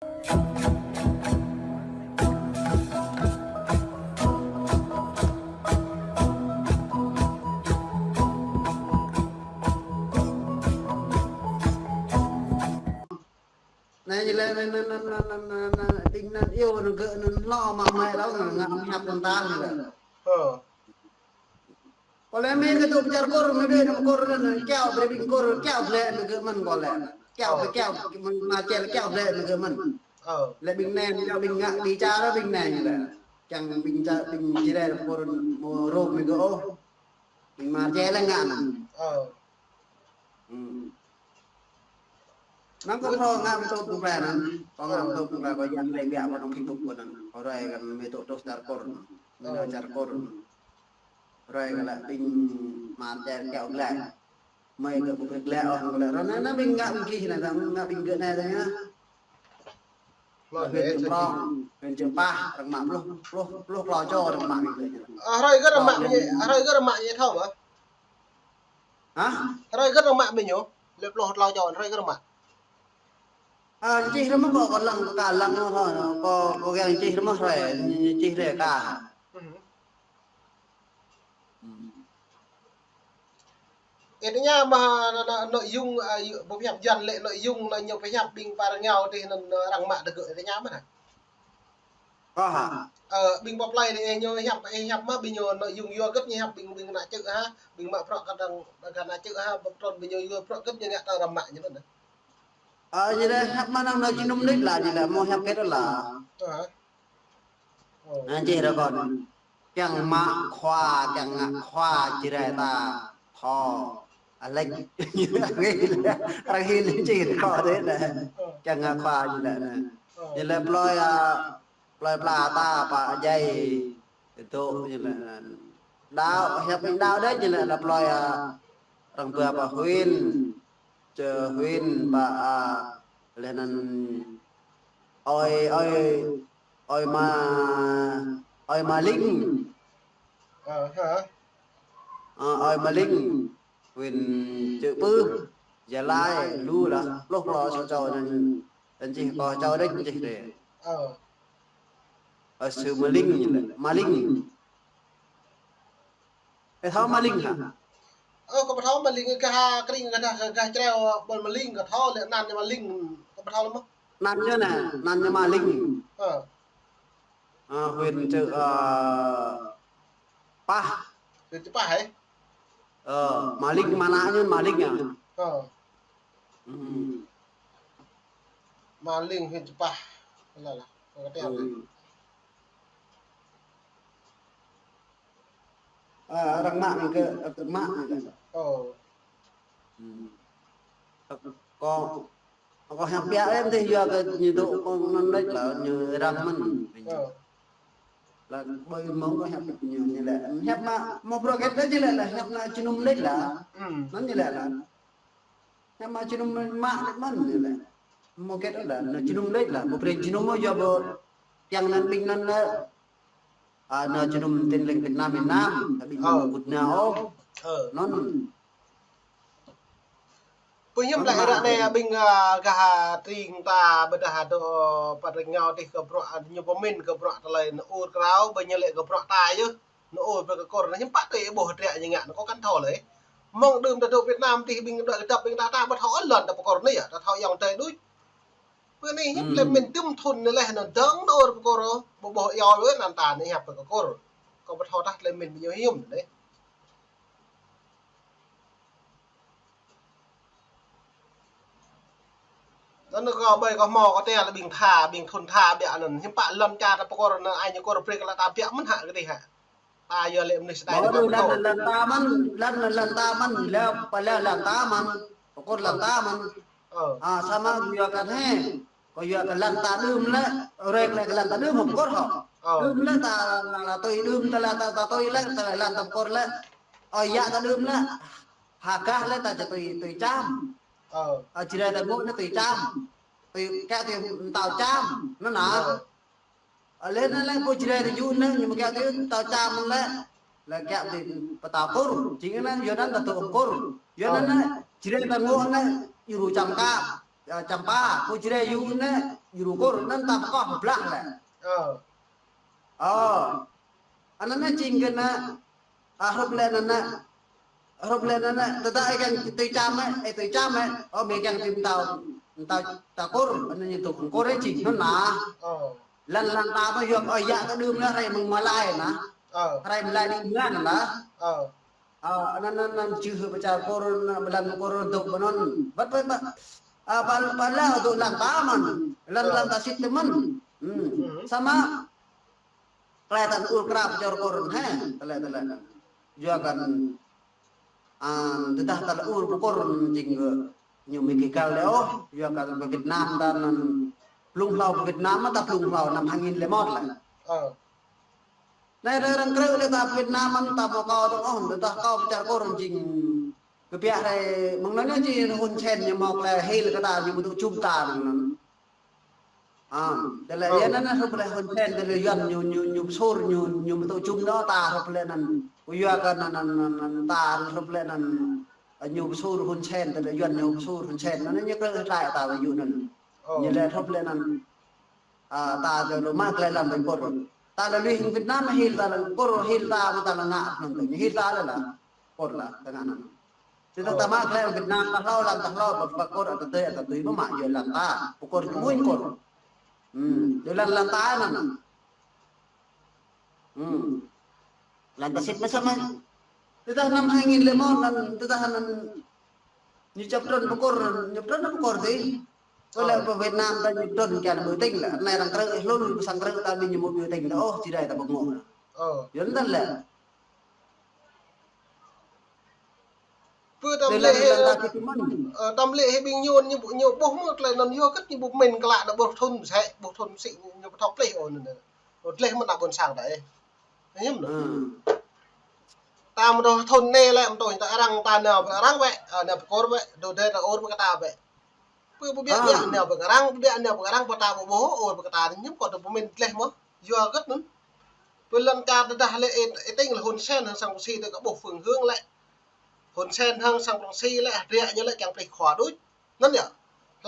này như là đinh nó yêu nó gỡ nó lo mà mày đó là ngậm nhặt con ta như là có lẽ mấy cái tụi char cor nó đi nó cor nó kéo về bình cor kéo về nó gỡ mình có lẽ kéo về kéo mà chơi kéo về nó gỡ mình lại bình này nó bình ngạ đi cha đó bình này như là chẳng bình cha bình chỉ đây là cor mồ rôm mình gỡ bình mà chơi là ngạ nó có thò ngam tôi cũng ra nè có ngam tôi cũng ra có dân lấy bia vào trong cái tụng của nó có rồi gần mấy tổ đốt char cor nó char cor rồi là bình mà chơi kéo lại mày gỡ một cái lẹ hoặc là nó bình ngạ bình kia này thằng ngạ bình gỡ này thôi nhá huyền trường lo huyền trường ba thằng mạng lúc lo cho thằng mạng mình rồi rất là mạng vậy thôi mà hả rồi rất là mạng mình nhổ lúc lo cho rồi rất là mạng chỉ nó mất còn lần cả lần thôi có cái chỉ nó mất rồi chỉ để cả cái nha mà nội dung bố nhập dần lệ nội dung là nhiều cái nhập bình và nhau thì rằng mạng được gửi cái nhá mà này có hả bình bọc này thì nhiều nhập mà bình nhiều nội dung vô rất nhiều nhập bình lại chữ ha bình mạng phọ cần là chữ ha bọc tròn bình nhiều phọ rất nhiều ta rằng mạng như thế này vậy đây hấp mà năng nói chỉ nôm nít là gì là mua hấp cái đó là anh chị rồi còn chẳng mạng khoa chỉ để ta thò lệnh như là cái hình chỉ có đấy là chẳng khoa như là như là ploi pla ta pa dây itu như là đào hấp mình đào đấy như là ploi răng bờ pa huyên chờ huyên pa lên oi mà linh oi mà linh huyên chữ bư giờ lai lu là lúc lo cho nên chỉ có cho đấy chỉ để ở sự mà linh cái tháo mà linh hả có bắt tháo mà linh cái cái treo bồn mà linh cái tháo lệ nan mà linh có bắt tháo lắm không nan như nè nan như mà linh huyền chữ pa huyền chữ pa ấy mà linh mà nã như mà linh à mà linh huyền chữ pa là cái treo răng mạng cái mạng có hàng bia em thì giờ cái nhiệt độ con đấy là như răng mình là bơi mông có hẹp nhiều như là hẹp mà một rocket đấy như là hẹp là chỉ nôm đấy là nó như là hẹp mà chỉ nôm mạng đấy mình như là một cái đó là nó chỉ nôm đấy là một cái chỉ nôm mà giờ bờ yang nan ping nan nó chỉ nôm tên lệnh Việt Nam bị một nào nó bây giờ lại ra đây bình gà tiền ta bây giờ đồ pada nhau thì gặp rõ nhiều pemain gặp rõ lại nó ur cáo bây giờ lại gặp rõ tài chứ nó ur về cái con nó nhắm bắt cái bộ hạt như ngạn nó có căn thò lấy mong đừng từ Việt Nam thì bình đợi tập bình ta bắt họ lần tập con này à ta thò dòng trời đuôi bữa nay nhắm lên mình tiêm thun này nó trắng nó ur con rồi bộ yò với làm tàn này hẹp cái con còn bắt họ đặt lên mình nhiều hiểm đấy nó có bây có mò có te là bình thôn thà bịa là hiếm bạn lâm cha ta có là ai như có được là ta bịa mất hạ cái gì hả ta giờ liệm này sẽ lần ta mình leo phải leo lần ta mình có lần ta mình sama vừa cái thế có vừa cái lần ta đơm lấy rồi lại lần ta đơm không có họ đơm lấy ta là tôi đơm ta là ta tôi lấy ta là lần ta con lấy dạ ta đơm lấy hà ca lấy ta cho tôi chăm chỉ là ngôi nó tùy trăm tùy cái thì tàu trăm nó nở lên nó lấy cô chỉ là vui nữa nhưng mà cái thì tàu trăm là cái thì tàu cor chính là giờ nó là tàu cor giờ nó chỉ là ngôi nóอยู่trăm ca trăm ba cô chỉ là vui nữa อยู่ก็นั่นตาก็หับลักแหละอันนั้นจริงกันนะรบเล่นนั่นนะรบเล่นนั่นนะแต่ถ้าไอ้กันตีจามไหมไอ้ตีจามไหมมีกันตีตาโกรอันนั้นตัวโกรจริงนั่นนะลันตาไม่ยอมอยากก็ดื่มแล้วอะไรมึงมาไล่นะอะไรมาไล่นี่เงื่อนนะอันนั้นชื่อพระเจ้าโกรลันโกรตุกมันบัดแล้วตัวลันตามันลันตาสิทธิ์มัน sama kelihatan ultra pecor korun telah juga kan tetah telah korun jingga nyumikikal leo juga kan ke Vietnam dan plung lau Vietnam atau plung lau nam hangin lemot lah nay orang kerja kita Vietnam tak mau kau tu tetah kau pecor korun jing ke pihak này mengenai je hun chen yang mau le hil kata yang butuh cumtaแต่ละอย่างนั้นเขาเป็นคนแทนแต่ละอย่างอยู่สู้อยู่ตัวจุ่มเนาะตาเขาเป็นนั่นวิญญาณนั่นตาเขาเป็นนั่นอยู่สู้คนแทนแต่ละอย่างอยู่สู้คนแทนนั่นยังก็ได้ตาไปอยู่นั่นอย่างไรเขาเป็นนั่นตาจะรู้มากเลยลำเป็นกดตาเราลิงเป็นน้ำฮิลตาเรากดฮิลตามันตาเราหงายนั่นเลยฮิลตาเลยล่ะกดล่ะแต่นั้นที่ตามากเลยเป็นน้ำตาเราลำตาเราแบบกดอัตเตยอัตตุยมันมาอยู่ลำตาปกติมุ่งกดJalan lantaran, lantasit macam mana? Tidak nam hangin lemon dan tidak nam nyucapkan pukor sih. Kalau Vietnam dan nyucapkan kan berting lah. Nai orang kerja lalu pesan kerja tadi nyumuk berting lah. Oh tidak tak bengong. Jangan lah. Tâm lệ hay bình nhôn như bố một lại nó vô cất như bố mình cả lại là bố thôn sẽ bố thôn xịn như bố thọc lệ ổn nữa bố lệ mà là buồn sàng đấy thấy không nữa ta mà đồ thôn nê lại mà tôi ta rằng ta nào vậy nào có vậy đồ đây là ôn với ta vậy bố biết nào với cái răng bố ta bố ôn với ta nhưng còn bố mình lệ mà vô cất nữa bố lần ta đã lệ tinh là hồn sen sang bố xì tôi có bộ phường hương lại hồn sen hang sang bông si lại rịa như lại càng phải khỏa đuôiนั่นเนี่ย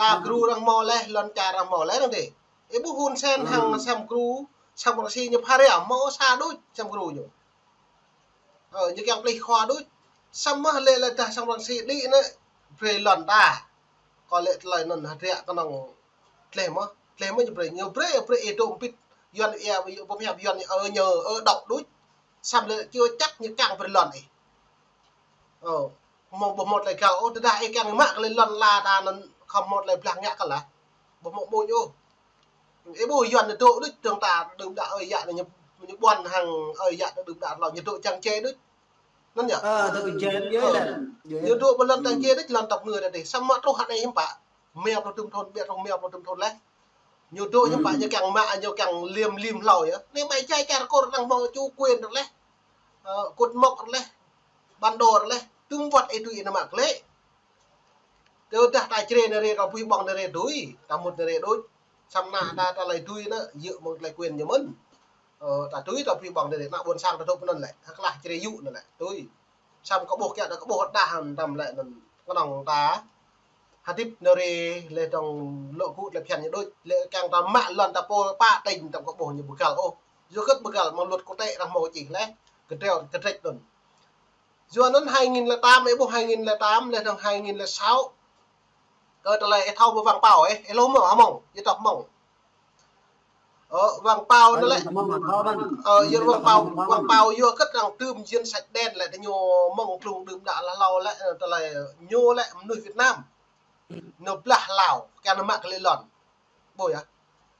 ลาครูรังมอเลยลอนจารังมอเลยนั่นดิไอ้พวกฮุนเซนหังซัมครูซัมบางซีเนี่ยพาเรียมอซาด้วยซัมครูอยู่như càng phải khỏa đuôiซัมมาเลยเลยแต่ซัมบางซีนี่เนี่ยเปรย์หล่อนตาก็เลยเลยนั่นเรียก็นั่งเล่มั้ยจะเปรย์เปรย์โดมปิดย้อนผมอยากย้อนดอกด้วยซัมเลยchưa chắc như càng phảiหล่อนอีmột lại cầu từ đại càng mắc lên lần la ta nó không một lại plang nhạc cả là một môi vô cái bùi dần độ đức trường ta đừng đã ơi dạ là nhập quan hàng ơi dạ đừng đã là nhiệt độ trang chế đức nó nhỉ nhiệt độ một lần trang chế đức lần tập người là để xăm mắt trong hạt này em bạn mèo vào từng thôn biết không mèo vào từng thôn đấy nhiệt độ như bạn như càng mạ như càng liềm lòi á nên mày trai càng con đang mò chu quyền được đấy cột mọc được đấy ban đồ đấy tung vật itu ina mak le teu dah ta cire nere ka pui bang nere dui tamut nere dui samna ta lai dui na dự một lai quyền nyamun ta dui ta pui bang nere nak bon sang ta thop nan le hak lah cire yu nan le dui sam có bok ya da có bok da han tam le nan ko nong ta hatip nere le tong lo ku le phian dui le kang ta ma lon ta po pa tình tam có bok như bugal o yo ket bugal ma lut ko te rang mo chỉ le ke treo ke trek don Dù nó 2008 ấy, 2008 lên thằng 2006 cơ trở lại thâu với vàng bào ấy, lố mở mỏng, như tọc mỏng vàng bào nó lại như vàng bào vô cất rằng tươm duyên sạch đen lại thì nhô mỏng trùng đừng đã là lâu lại trở lại nhô lại nuôi Việt Nam nó là Lào, cái nó mạc lên lòn bồi á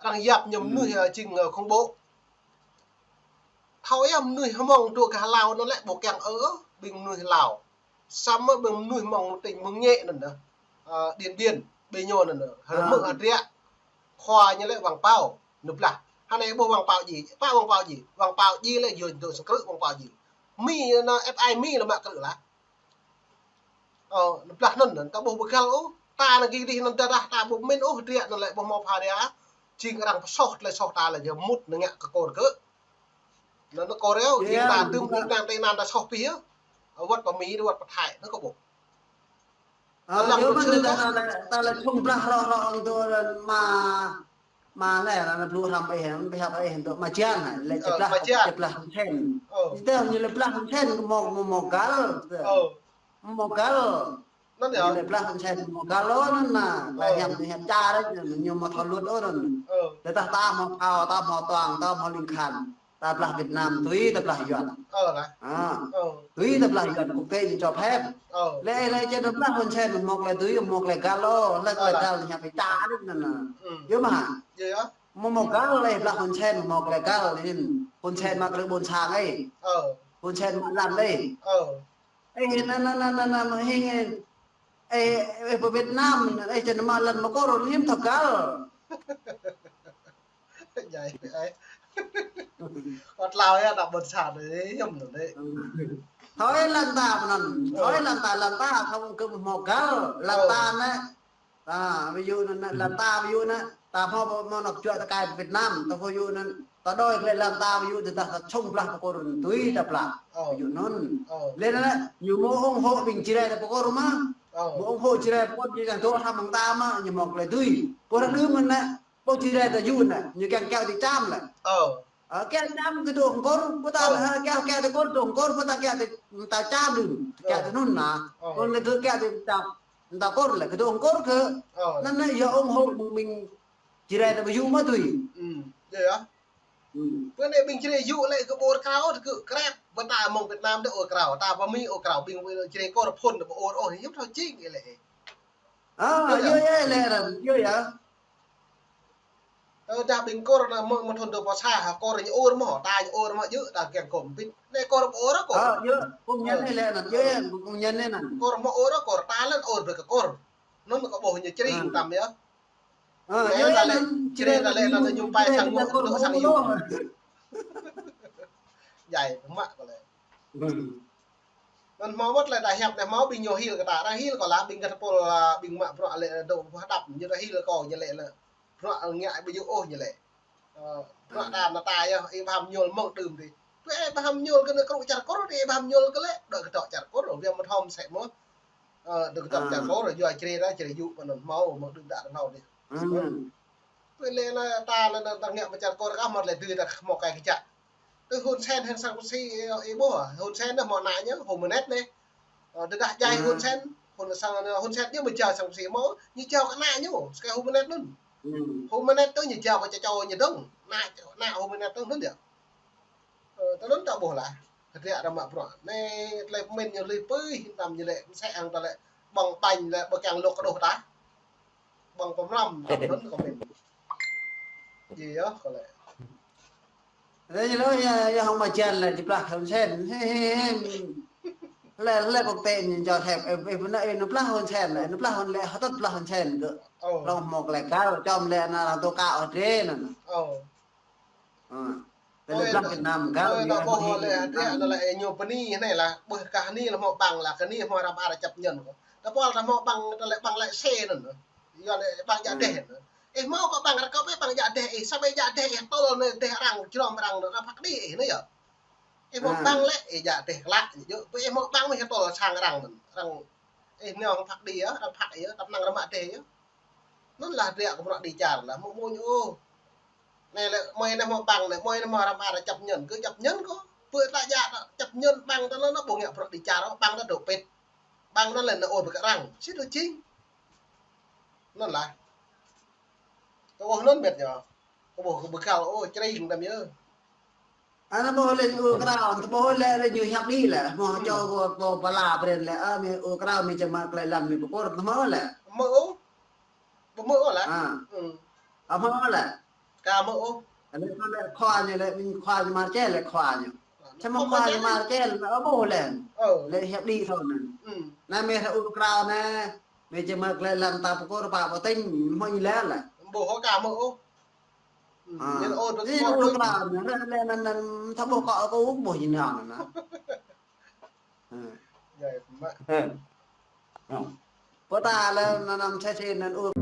rằng dạp nhầm nuôi trình không bố thâu em nuôi mỏng trụ cả Lào nó lại bộ kèng bình nuôi Lào, xăm á bình nuôi mỏng tỉnh mông nhẹ nữa, điền điền, bê nhô nữa, hở mực hạt rịa, khoa như lại vàng bao, nụp là, hai này bộ vàng bao gì, vàng bao gì lại dồn từ sợi vàng bao gì, mi nó fi mi là mạ cự lá, nụp là nần nữa, ta bộ bực gạo, ta là cái đi nần ta bộ men hạt rịa nó lại bộ màu pha rịa, chỉ cái đằng sọt ta là giờ mút nữa nhẹ cái cồn cứ, nó có réo, chỉ ta tương tương đang tây nam ta sọt phía vật và mí vật và thải nó có bộ nếu mà ta là không ra loตัวมา mà này là blue làm ấy hắn bây giờ ấy hắn được mà chiang này lại chụp là không chen thế như là không chen một một cái nó như được là không chen một cái lố nó là hẹp cha đấy nhưng mà thằng luôn đó rồi để ta mà toàn ta mà linh khăn ta là Việt Nam túy ta là dọn là túy ta là dọn quốc tế cho phép lẽ trên đó là con xe một là túy một là galo là ta nhà phải cha đấy nè chứ mà gì đó một cái là con xe một là galo nên con xe mà cái bốn sang ấy con xe làm đây ấy nó hình ấy ở Việt Nam ấy trên mà lần mà có rồi hiếm thật cả vậy ấy còn lao ya đập bật sạt đấy nhầm rồi đấy thôi lần ta không cứ một cái lần ta nè ví dụ lần ta ví dụ nè ta mà đọc chuyện ta cài Việt Nam ta ví dụ nè ta đôi cái lần ta ví dụ thì ta trông là có rồi túi đập là ví dụ nó lên đó nhiều mô ủng hộ mình chỉ đây là có rồi mà mô ủng hộ chỉ đây có chỉ là chỗ thăm bằng ta mà nhiều một lại túi có đứa mình nè có chỉ đây là dụ nè như càng keo thì trăm nè kéo trăm cái đồ con của ta là kéo cái con đồ con của ta kéo thì ta cha đừng kéo thì nôn nà con cái thứ kéo thì ta con là cái đồ con cơ nên là giờ ông hộ mình chỉ đây là ví dụ mà tùy vậy á bữa nay mình chỉ để dụ lại cái bộ cáo thì cứ crap vẫn ta mong Việt Nam để ổ cáo ta và mi ổ cáo mình chỉ để có được phun được ổ thì giúp thôi chứ vậy lệ vậy là vậy ta bình cô là một thôn được vào xa hả cô là những ô nó họ ta những ô nó giữ ta kèm cổng pin đây cô là ô đó cô công nhân này là vậy công nhân này nè cô là một ô đó cô ta lên ô được cái cô nó mà có bộ như chơi tầm đấy vậy là lên chơi là lên là nhung bay sang ngô đỡ sang yêu dài cũng mặn rồi nên máu mất lại đại hẹp này máu bình nhiều hi là ta đang hi là còn lá bình cái thằng là bình mặn rồi lại đầu đập như là hi là còn như lệ là rồi ngại bây giờ ô như lệ rồi đàm là tài em hàm nhồi mộng đùm thì em hàm nhồi cái nó chặt cốt thì em hàm nhồi cái lệ đợi cái trọ chặt cốt rồi việc một hôm sẽ mất được cái chặt cốt rồi giờ chơi ra chơi dụ còn máu một đừng đạn nào đi vậy nên là ta là ta nghiệm mà chặt cốt các mặt lại từ là một cái chặt cái hôn sen hay sang si em bố hôn sen là mọi nãy nhá hồn một nét đây từ đại dài hôn sen hôn sen nhưng mà chờ sang si máu như chờ cái nãy nhá cái hồn một nét luôn hôm nay tôi nhìn chờ cho như đông nãy hôm nay tôi lớn được tôi lớn tao bổ lại thật ra là mà bọn này lại mình nhiều lời bơi làm như lệ sẽ ăn ta lại bằng bành là bằng càng lục cái đồ đá bằng có năm lớn của mình gì đó có lẽ đấy như nói không mà chân là chụp lạc không sen là một tên cho thẹp em nó plak hơn sen lại nó plak hơn lẹ hết plak hơn sen được lòng một lại cá rồi cho lẹ là tô cạo ở trên nè đây là Việt Nam cá rồi nó bỏ lại nó lại nhiều pani thế này là bởi cả ni là họ bằng là cái ni họ làm là chấp nhận nó bỏ là họ bằng lại xe nữa do lại bằng giá đẻ nữa em mau có bằng là có biết bằng giá đẻ sao bây giá đẻ to lên đẻ rằng chứ làm rằng nó phát đi nữa giờ em mau bằng lại giá đẻ lại chứ em mau bằng mình to là sang rằng em nếu không phát đi á đang phát ấy tập năng là mạ đẻ á nó là đẻ của nó đi chả là mua như này là mày nó mà bằng này mày nó mà làm là chấp nhận cứ chấp nhận có vừa tại dạ chấp nhận bằng nó bổ nghiệm đi chả nó bằng nó đổ pet bằng nó lần nó ổn với cả răng chứ được chính nó là cái bộ nó biệt nhở cái bộ cái bực cao ôi cái đây chúng ta nhớ nó bố lên u cái bố lên như hấp đi là mà cho bố bà là bên là mình u cái mình chỉ mặc lại làm mình có nó mỡ là mỡ là mỡ là cà mỡ anh lại khoa như lại mình khoa như mà chết lại khoa như chứ mà khoa như mà chết là ở bố lên lại hấp đi thôi nè nay mình u cái nè mình chỉ mặc lại làm ta có bà bảo tinh mọi như lẽ là bố có cà mỡ nên ôn nó lên thằng bố cọ có uống bổ gì nào nữa vậy mà có ta là nằm xe nên uống